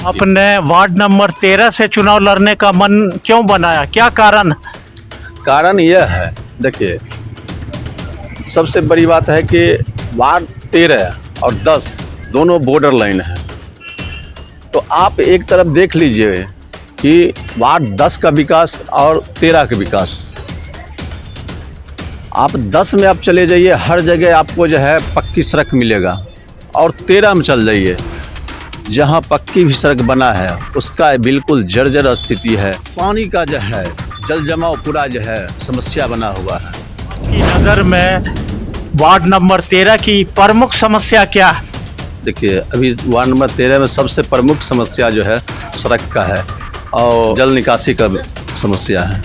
आपने ward number 13 से चुनाव लड़ने का मन क्यों बनाया, क्या कारण? कारण यह है, देखिए सबसे बड़ी बात है कि वार्ड 13 और 10 दोनों बॉर्डर लाइन है। तो आप एक तरफ देख लीजिए कि वार्ड 10 का विकास और 13 का विकास। आप 10 में आप चले जाइए, हर जगह आपको जो है पक्की सड़क मिलेगा, और 13 में चल जाइए जहां पक्की भी सड़क बना है उसका बिल्कुल जर्जर स्थिति है। पानी का जो है जल जमाव पूरा जो है समस्या बना हुआ है। की नज़र में वार्ड नंबर 13 की प्रमुख समस्या क्या है? देखिए अभी वार्ड नंबर 13 में सबसे प्रमुख समस्या जो है सड़क का है और जल निकासी का समस्या है।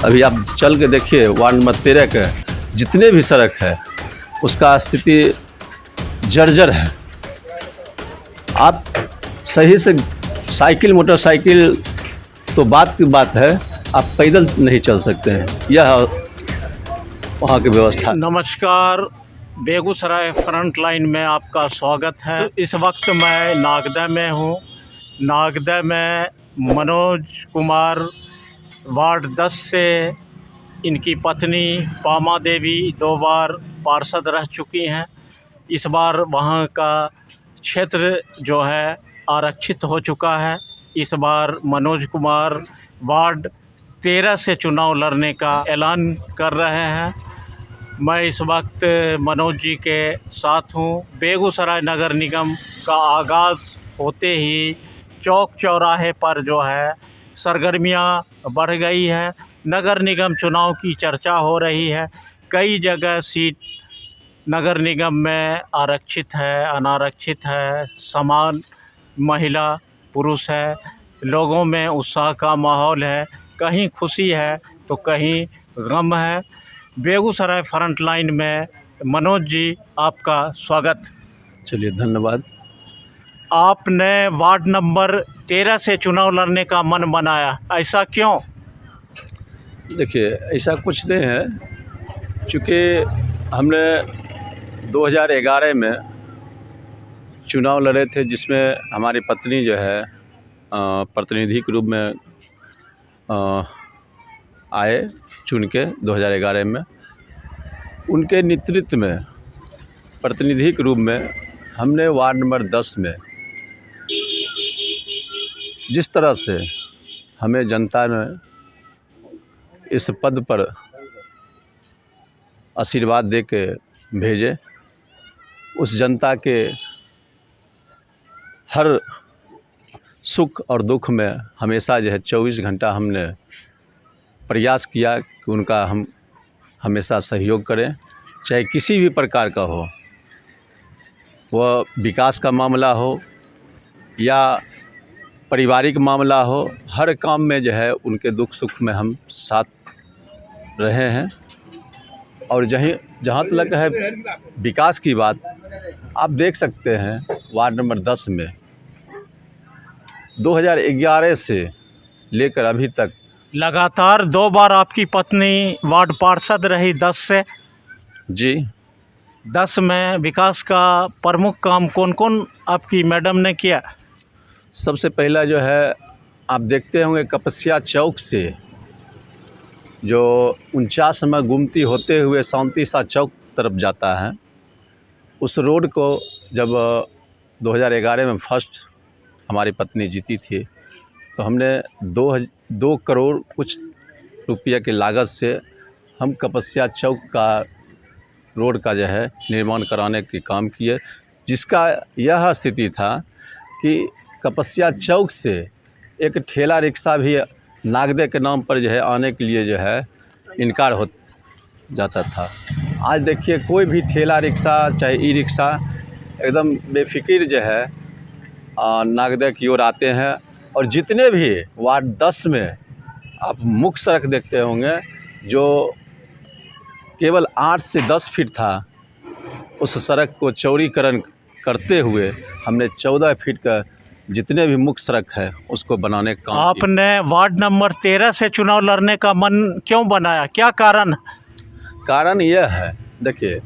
अभी आप चल के देखिए वार्ड नंबर 13 के जितने भी सड़क है उसका स्थिति जर्जर है। आप सही से साइकिल मोटरसाइकिल तो बात की बात है, आप पैदल नहीं चल सकते हैं, यह वहाँ की व्यवस्था। नमस्कार, बेगूसराय फ्रंट लाइन में आपका स्वागत है। इस वक्त मैं नागदा में हूँ। नागदा में मनोज कुमार वार्ड 10 से इनकी पत्नी पामा देवी 2 बार पार्षद रह चुकी हैं। इस बार वहाँ का क्षेत्र जो है आरक्षित हो चुका है। इस बार मनोज कुमार वार्ड 13 से चुनाव लड़ने का ऐलान कर रहे हैं। मैं इस वक्त मनोज जी के साथ हूँ। बेगूसराय नगर निगम का आगाज़ होते ही चौक चौराहे पर जो है सरगर्मियाँ बढ़ गई है। नगर निगम चुनाव की चर्चा हो रही है। कई जगह सीट नगर निगम में आरक्षित है, अनारक्षित है, समान महिला पुरुष है। लोगों में उत्साह का माहौल है, कहीं खुशी है तो कहीं गम है। बेगूसराय फ्रंट लाइन में मनोज जी आपका स्वागत। चलिए धन्यवाद। आपने वार्ड नंबर 13 से चुनाव लड़ने का मन बनाया, ऐसा क्यों? देखिए ऐसा कुछ नहीं है, चूँकि हमने 2011 में चुनाव लड़े थे जिसमें हमारी पत्नी जो है प्रतिनिधि के रूप में आए चुन के 2011 में। उनके नेतृत्व में प्रतिनिधि के रूप में हमने वार्ड नंबर 10 में जिस तरह से हमें जनता ने इस पद पर आशीर्वाद दे के भेजे, उस जनता के हर सुख और दुख में हमेशा जो है 24 घंटा हमने प्रयास किया कि उनका हम हमेशा सहयोग करें, चाहे किसी भी प्रकार का हो, वह विकास का मामला हो या पारिवारिक मामला हो, हर काम में जो है उनके दुख सुख में हम साथ रहे हैं। और जहाँ तक है विकास की बात, आप देख सकते हैं वार्ड नंबर 10 में 2011 से लेकर अभी तक लगातार 2 बार आपकी पत्नी वार्ड पार्षद रही 10 से। जी 10 में विकास का प्रमुख काम कौन कौन आपकी मैडम ने किया? सबसे पहला जो है आप देखते होंगे कपसिया चौक से जो 49 में गुमती होते हुए शांति सा चौक तरफ जाता है, उस रोड को जब 2011 में फर्स्ट हमारी पत्नी जीती थी तो हमने 2 करोड़ कुछ रुपया की लागत से हम कपसिया चौक का रोड का जो है निर्माण कराने के काम किए, जिसका यह स्थिति था कि कपसिया चौक से एक ठेला रिक्शा भी नागदे के नाम पर जो है आने के लिए जो है इनकार हो जाता था। आज देखिए कोई भी ठेला रिक्शा चाहे ई रिक्शा एकदम बेफिक्र जो है नागदे की ओर आते हैं। और जितने भी वार्ड 10 में आप मुख्य सड़क देखते होंगे जो केवल 8 से 10 फीट था, उस सड़क को चौड़ीकरण करते हुए हमने 14 फीट का जितने भी मुख्य सड़क है उसको बनाने का काम आपने वार्ड नंबर 13 से चुनाव लड़ने का मन क्यों बनाया, क्या कारण? कारण यह है, देखिए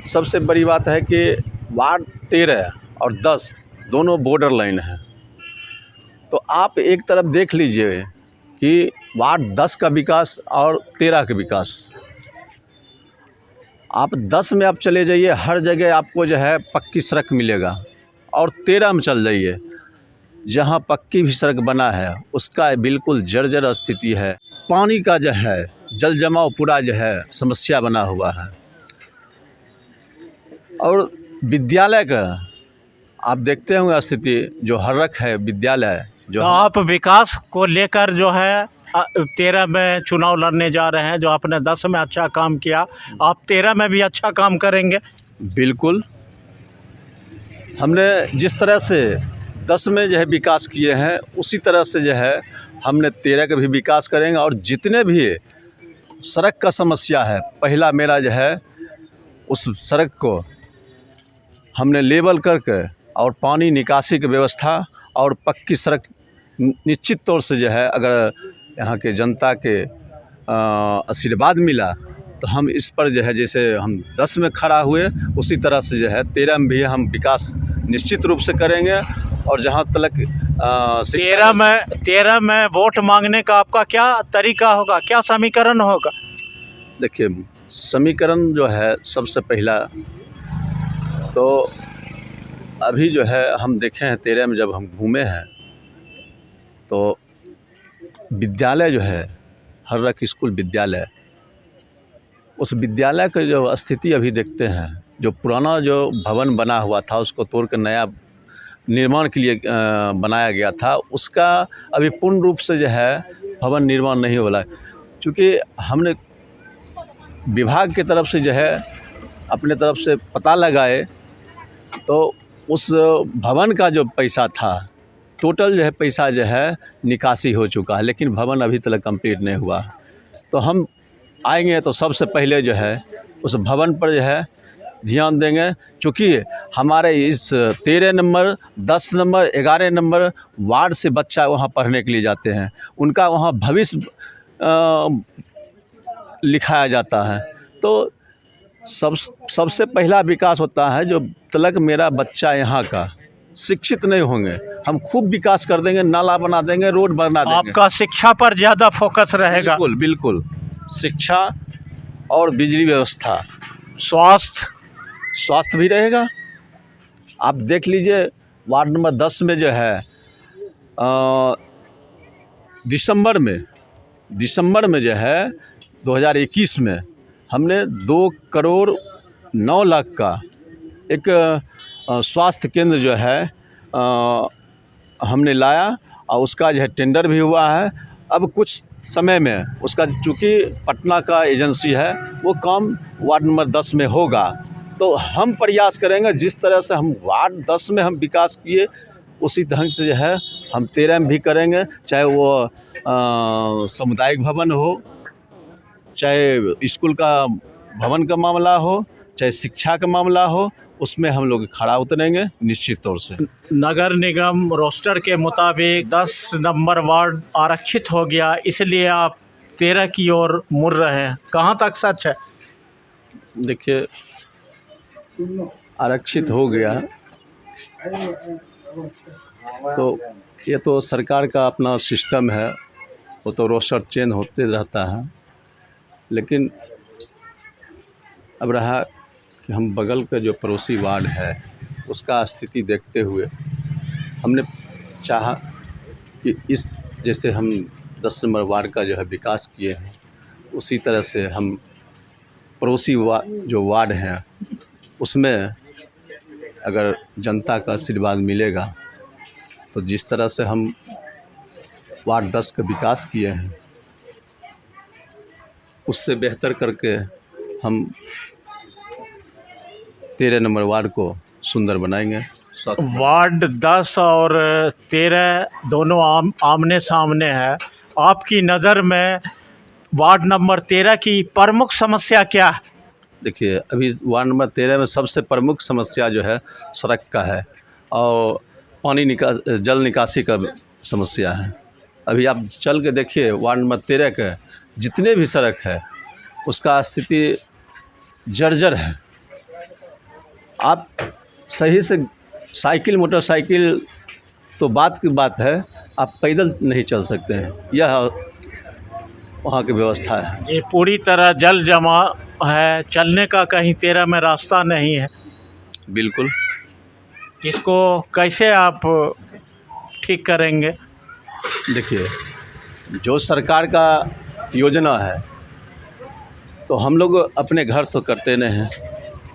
सबसे बड़ी बात है कि वार्ड 13 और 10 दोनों बॉर्डर लाइन है। तो आप एक तरफ देख लीजिए कि वार्ड 10 का विकास और 13 का विकास। आप 10 में आप चले जाइए, हर जगह आपको जो है पक्की सड़क मिलेगा, और 13 में चल जाइए जहाँ पक्की भी सड़क बना है उसका बिल्कुल जर्जर स्थिति है। पानी का जो है जल जमाव पूरा जो है समस्या बना हुआ है। और विद्यालय का आप देखते होंगे स्थिति जो हर्रक है विद्यालय जो तो आप विकास को लेकर जो है 13 में चुनाव लड़ने जा रहे हैं। जो आपने 10 में अच्छा काम किया, आप 13 में भी अच्छा काम करेंगे? बिल्कुल। हमने जिस तरह से 10 में जो है विकास किए हैं उसी तरह से जो है हमने 13 का भी विकास करेंगे। और जितने भी सड़क का समस्या है, पहला मेरा जो है उस सड़क को हमने लेवल करके और पानी निकासी की व्यवस्था और पक्की सड़क निश्चित तौर से जो है, अगर यहाँ के जनता के आशीर्वाद मिला तो हम इस पर जो है जैसे हम 10 में खड़ा हुए उसी तरह से जो है 13 में भी हम विकास निश्चित रूप से करेंगे। और जहाँ तक 13 में वोट मांगने का आपका क्या तरीका होगा, क्या समीकरण होगा? देखिए, समीकरण जो है सबसे पहला तो अभी जो है हम देखे हैं 13 में जब हम घूमे हैं तो विद्यालय जो है हर्रक स्कूल विद्यालय, उस विद्यालय का जो स्थिति अभी देखते हैं, जो पुराना जो भवन बना हुआ था उसको तोड़ कर नया निर्माण के लिए बनाया गया था, उसका अभी पूर्ण रूप से जो है भवन निर्माण नहीं हो रहा है। चूँकि हमने विभाग की तरफ से जो है अपने तरफ से पता लगाए तो उस भवन का जो पैसा था टोटल जो है पैसा जो है निकासी हो चुका है, लेकिन भवन अभी तक कंप्लीट नहीं हुआ। तो हम आएंगे तो सबसे पहले जो है उस भवन पर जो है ध्यान देंगे। चूँकि हमारे इस 13 नंबर, 10 नंबर, 11 नंबर वार्ड से बच्चा वहाँ पढ़ने के लिए जाते हैं, उनका वहाँ भविष्य लिखाया जाता है। तो सबसे पहला विकास होता है जो तलक मेरा बच्चा यहाँ का शिक्षित नहीं होंगे, हम खूब विकास कर देंगे, नाला बना देंगे, रोड बना देंगे। आपका शिक्षा पर ज़्यादा फोकस रहेगा? बिल्कुल बिल्कुल, शिक्षा और बिजली व्यवस्था, स्वास्थ्य भी रहेगा। आप देख लीजिए वार्ड नंबर 10 में जो है दिसंबर में जो है 2021 में हमने 2 करोड़ 9 लाख का एक स्वास्थ्य केंद्र जो है हमने लाया और उसका जो है टेंडर भी हुआ है। अब कुछ समय में उसका, चूँकि पटना का एजेंसी है, वो काम वार्ड नंबर 10 में होगा। तो हम प्रयास करेंगे जिस तरह से हम वार्ड 10 में हम विकास किए उसी ढंग से जो है हम 13 में भी करेंगे। चाहे वो सामुदायिक भवन हो, चाहे स्कूल का भवन का मामला हो, चाहे शिक्षा का मामला हो, उसमें हम लोग खड़ा उतरेंगे निश्चित तौर से। नगर निगम रोस्टर के मुताबिक 10 नंबर वार्ड आरक्षित हो गया, इसलिए आप 13 की ओर मुड़ रहे हैं, कहाँ तक सच है? देखिए, आरक्षित हो गया तो ये तो सरकार का अपना सिस्टम है, वो तो रोस्टर चेंज होते रहता है। लेकिन अब रहा कि हम बगल का जो पड़ोसी वार्ड है उसका स्थिति देखते हुए हमने चाहा कि इस जैसे हम 10 नंबर वार्ड का जो है विकास किए हैं उसी तरह से हम पड़ोसी जो वार्ड हैं उसमें अगर जनता का आशीर्वाद मिलेगा तो जिस तरह से हम वार्ड 10 का विकास किए हैं उससे बेहतर करके हम 13 नंबर वार्ड को सुंदर बनाएंगे। वार्ड 10 और 13 दोनों आमने सामने है। आपकी नज़र में वार्ड नंबर 13 की प्रमुख समस्या क्या है? देखिए, अभी वार्ड नंबर 13 में सबसे प्रमुख समस्या जो है सड़क का है और जल निकासी का समस्या है। अभी आप चल के देखिए वार्ड नंबर 13 के जितने भी सड़क है उसका स्थिति जर्जर है। आप सही से साइकिल मोटरसाइकिल तो बात की बात है, आप पैदल नहीं चल सकते हैं, यह वहाँ की व्यवस्था है। ये पूरी तरह जल जमाव है, चलने का कहीं 13 में रास्ता नहीं है। बिल्कुल। इसको कैसे आप ठीक करेंगे? देखिए, जो सरकार का योजना है तो हम लोग अपने घर तो करते नहीं हैं।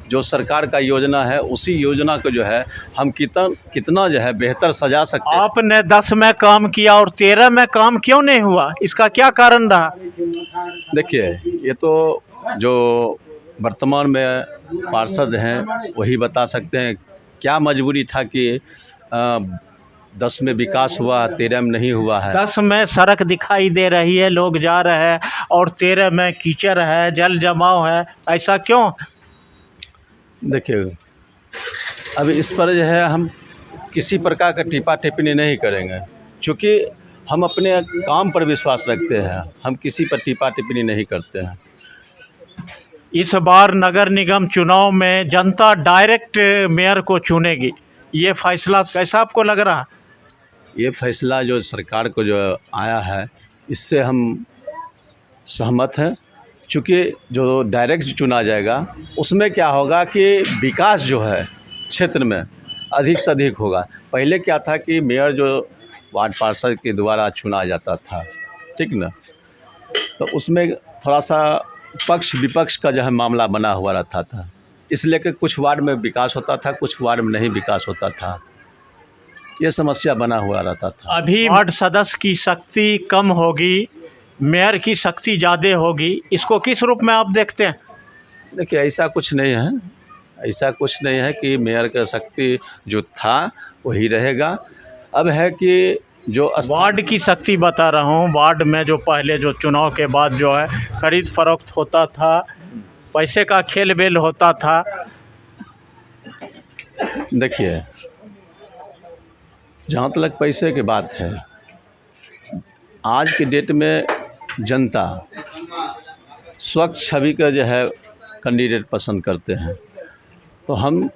जो सरकार का योजना है उसी योजना को जो है हम कितना जो है बेहतर सजा सकते हैं। आपने 10 में काम किया और 13 में काम क्यों नहीं हुआ, इसका क्या कारण रहा? देखिए, ये तो जो वर्तमान में पार्षद हैं वही बता सकते हैं क्या मजबूरी था कि 10 में विकास हुआ, 13 में नहीं हुआ है। 10 में सड़क दिखाई दे रही है, लोग जा रहे हैं, और 13 में कीचड़ है, जल जमाव है, ऐसा क्यों? देखिए, अब इस पर जो है हम किसी प्रकार का टिप्पा टिप्पणी नहीं करेंगे, क्योंकि हम अपने काम पर विश्वास रखते हैं, हम किसी पर टिप्पा टिप्पणी नहीं करते हैं। इस बार नगर निगम चुनाव में जनता डायरेक्ट मेयर को चुनेगी, ये फैसला कैसा आपको लग रहा? ये फैसला जो सरकार को जो आया है इससे हम सहमत हैं, क्योंकि जो डायरेक्ट चुना जाएगा उसमें क्या होगा कि विकास जो है क्षेत्र में अधिक से अधिक होगा। पहले क्या था कि मेयर जो वार्ड पार्षद के द्वारा चुना जाता था, ठीक ना, तो उसमें थोड़ा सा पक्ष विपक्ष का जो है मामला बना हुआ रहता था, इसलिए कि कुछ वार्ड में विकास होता था, कुछ वार्ड में नहीं विकास होता था, ये समस्या बना हुआ रहता था। अभी वार्ड सदस्य की शक्ति कम होगी, मेयर की शक्ति ज़्यादा होगी, इसको किस रूप में आप देखते हैं? देखिए, ऐसा कुछ नहीं है, ऐसा कुछ नहीं है कि मेयर का शक्ति जो था वही रहेगा। अब है कि जो वार्ड की शक्ति बता रहा हूँ, वार्ड में जो पहले जो चुनाव के बाद जो है खरीद फरोख्त होता था, पैसे का खेल बेल होता था। देखिए, जहाँ तक पैसे की बात है, आज के डेट में जनता स्वच्छ छवि का जो है कैंडिडेट पसंद करते हैं, तो हम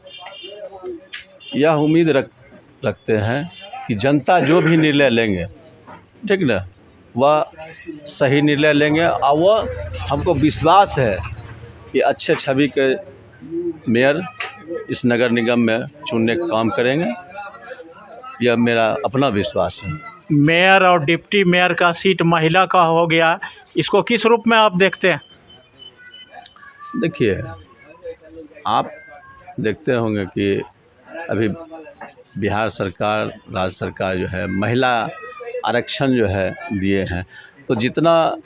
यह उम्मीद रखते हैं कि जनता जो भी निर्णय लेंगे, ठीक ना, वह सही निर्णय लेंगे, और वह हमको विश्वास है कि अच्छे छवि के मेयर इस नगर निगम में चुनने का काम करेंगे, यह मेरा अपना विश्वास है। मेयर और डिप्टी मेयर का सीट महिला का हो गया, इसको किस रूप में आप देखते हैं? देखिए, आप देखते होंगे कि अभी बिहार सरकार, राज्य सरकार जो है महिला आरक्षण जो है दिए हैं, तो जितना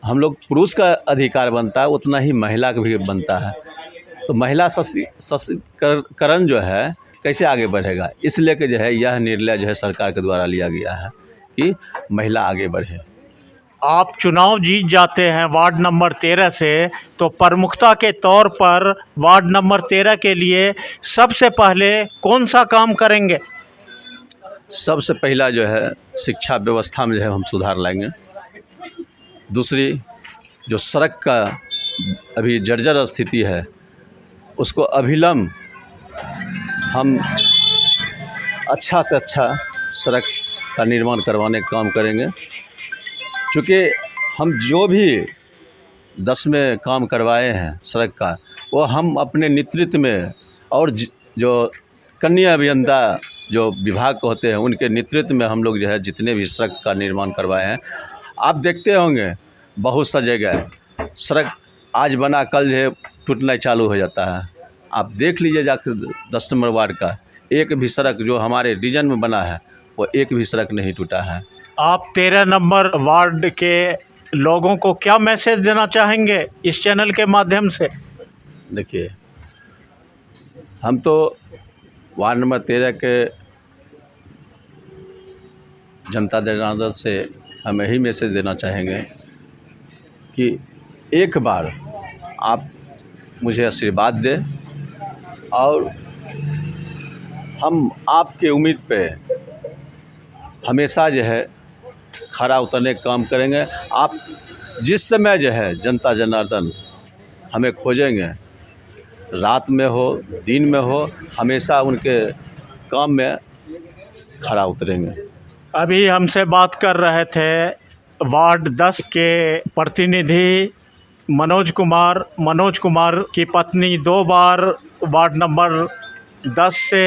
हम लोग पुरुष का अधिकार बनता है उतना ही महिला का भी बनता है। तो महिला सशक्तिकरण जो है कैसे आगे बढ़ेगा, इसलिए कि जो है यह निर्णय जो है सरकार के द्वारा लिया गया है कि महिला आगे बढ़े। आप चुनाव जीत जाते हैं वार्ड नंबर 13 से, तो प्रमुखता के तौर पर वार्ड नंबर 13 के लिए सबसे पहले कौन सा काम करेंगे? सबसे पहला जो है शिक्षा व्यवस्था में जो है हम सुधार लाएंगे। दूसरी, जो सड़क का अभी जर्जर स्थिति है उसको अभिलंब हम अच्छा से अच्छा सड़क का निर्माण करवाने का काम करेंगे, क्योंकि हम जो भी 10 में काम करवाए हैं सड़क का, वो हम अपने नेतृत्व में, और जो कन्या अभियंता जो विभाग होते हैं उनके नेतृत्व में हम लोग जो है जितने भी सड़क का निर्माण करवाए हैं। आप देखते होंगे बहुत सा जगह सड़क आज बना कल जो है टूटना चालू हो जाता है। आप देख लीजिए जाकर 10 नंबर वार्ड का एक भी सड़क जो हमारे रीजन में बना है वो एक भी सड़क नहीं टूटा है। आप 13 नंबर वार्ड के लोगों को क्या मैसेज देना चाहेंगे इस चैनल के माध्यम से? देखिए, हम तो वार्ड नंबर 13 के जनता जनार्दन से हम यही मैसेज देना चाहेंगे कि एक बार आप मुझे आशीर्वाद दें, और हम आपके उम्मीद पे हमेशा जो है खरा उतरने का काम करेंगे। आप जिस समय जो है जनता जनार्दन हमें खोजेंगे, रात में हो दिन में हो, हमेशा उनके काम में खरा उतरेंगे। अभी हमसे बात कर रहे थे वार्ड 10 के प्रतिनिधि मनोज कुमार की पत्नी 2 बार वार्ड नंबर 10 से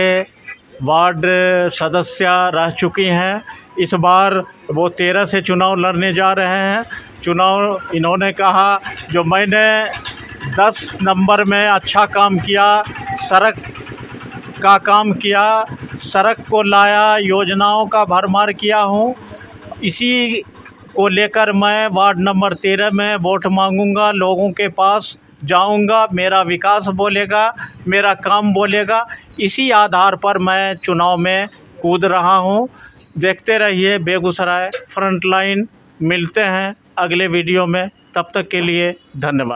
वार्ड सदस्य रह चुकी हैं। इस बार वो 13 से चुनाव लड़ने जा रहे हैं। चुनाव इन्होंने कहा जो मैंने 10 नंबर में अच्छा काम किया, सड़क का काम किया, सड़क को लाया, योजनाओं का भरमार किया हूँ। इसी को लेकर मैं वार्ड नंबर 13 में वोट मांगूंगा, लोगों के पास जाऊंगा, मेरा विकास बोलेगा, मेरा काम बोलेगा। इसी आधार पर मैं चुनाव में कूद रहा हूं। देखते रहिए बेगूसराय फ्रंटलाइन। मिलते हैं अगले वीडियो में, तब तक के लिए धन्यवाद।